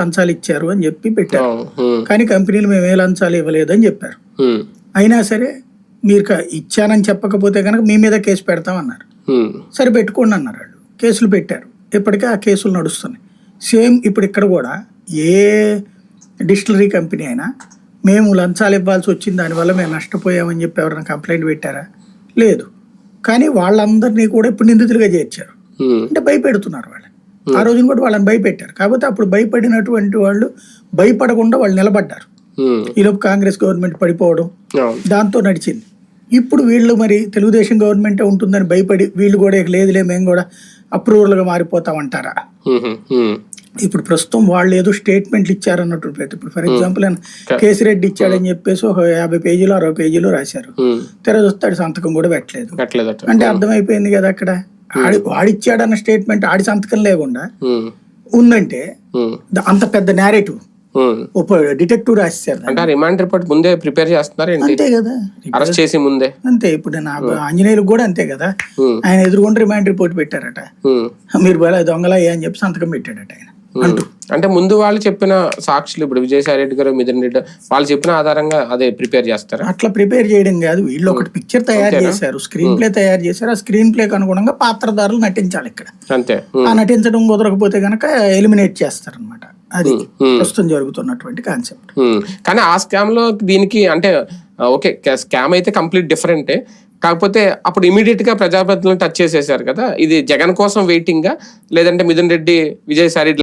లంచాలు ఇచ్చారు అని చెప్పి పెట్టారు. కానీ కంపెనీలు మేము ఏ లంచాలు ఇవ్వలేదు అని చెప్పారు. అయినా సరే మీరు ఇచ్చానని చెప్పకపోతే కనుక మీ మీద కేసు పెడతామన్నారు. సరే పెట్టుకోండి అన్నారు. వాళ్ళు కేసులు పెట్టారు. ఇప్పటికే ఆ కేసులు నడుస్తున్నాయి. సేమ్ ఇప్పుడు ఇక్కడ కూడా ఏ డిస్టిలరీ కంపెనీ అయినా మేము లంచాలు ఇవ్వాల్సి వచ్చింది, దానివల్ల మేము నష్టపోయామని చెప్పి ఎవరైనా కంప్లైంట్ పెట్టారా? లేదు. కానీ వాళ్ళందరినీ కూడా ఇప్పుడు నిందితులుగా చేర్చారు. అంటే భయపెడుతున్నారు వాళ్ళని. ఆ రోజున కూడా వాళ్ళని భయపెట్టారు. కాకపోతే అప్పుడు భయపడినటువంటి వాళ్ళు భయపడకుండా వాళ్ళు నిలబడ్డారు. ఈలోపు కాంగ్రెస్ గవర్నమెంట్ పడిపోవడం దాంతో నడిచింది. ఇప్పుడు వీళ్ళు మరి తెలుగుదేశం గవర్నమెంటే ఉంటుందని భయపడి వీళ్ళు కూడా లేదులే మేము కూడా అప్రూవల్గా మారిపోతామంటారా? ఇప్పుడు ప్రస్తుతం వాళ్ళు ఏదో స్టేట్మెంట్లు ఇచ్చారన్నట్టు. ఇప్పుడు ఫర్ ఎగ్జాంపుల్ కేసిరెడ్డి ఇచ్చాడని చెప్పేసి ఒక 50 పేజీలు 60 పేజీలు రాశారు. తెర చూస్తాడు సంతకం కూడా పెట్టలేదు. అంటే అర్థమైపోయింది కదా అక్కడ వాడిచ్చాడన్న స్టేట్మెంట్ ఆడి సంతకం లేకుండా ఉందంటే అంత పెద్ద నేరేటివ్ డిటెక్టివ్ రాశారు. రిమాండ్ రిపోర్ట్ ముందే ప్రిపేర్ చేస్తున్నారు అంతే కదా, అరెస్ట్ చేసి ముందే. అంతే. ఇప్పుడు ఆంజనేయులకు కూడా అంతే కదా, ఆయన ఎదురుకుండా రిమాండ్ రిపోర్ట్ పెట్టారట. మీరు దొంగలా అని చెప్పి సంతకం పెట్టాడట ఆయన అంటూ. అంటే ముందు వాళ్ళు చెప్పిన సాక్షులు, ఇప్పుడు విజయసాయి రెడ్డి గారు, మిథున్ రెడ్డి వాళ్ళు చెప్పిన ఆధారంగా అదే ప్రిపేర్ చేస్తారు. అట్లా ప్రిపేర్ చేయడం కాదు, వీళ్ళు ఒకటి పిక్చర్ తయారు చేశారు, స్క్రీన్ ప్లే తయారు చేశారు. ఆ స్క్రీన్ ప్లేకి అనుగుణంగా పాత్రధారులు నటించాలి ఇక్కడ. అంతే. ఆ నటించడం కుదరకపోతే గనక ఎలిమినేట్ చేస్తారనమాట. అది ప్రస్తుతం జరుగుతున్నటువంటి కాన్సెప్ట్. కానీ ఆ స్కామ్ లో దీనికి అంటే ఓకే, స్కామ్ అయితే కంప్లీట్ డిఫరెంటే. కాకపోతే అప్పుడు ఇమీడియట్ గా ప్రజాప్రతినిధులను టచ్ చేసేసారు కదా. ఇది జగన్ కోసం వెయిటింగ్ గా, లేదంటే మిథున్ రెడ్డి, విజయసాయి రెడ్డి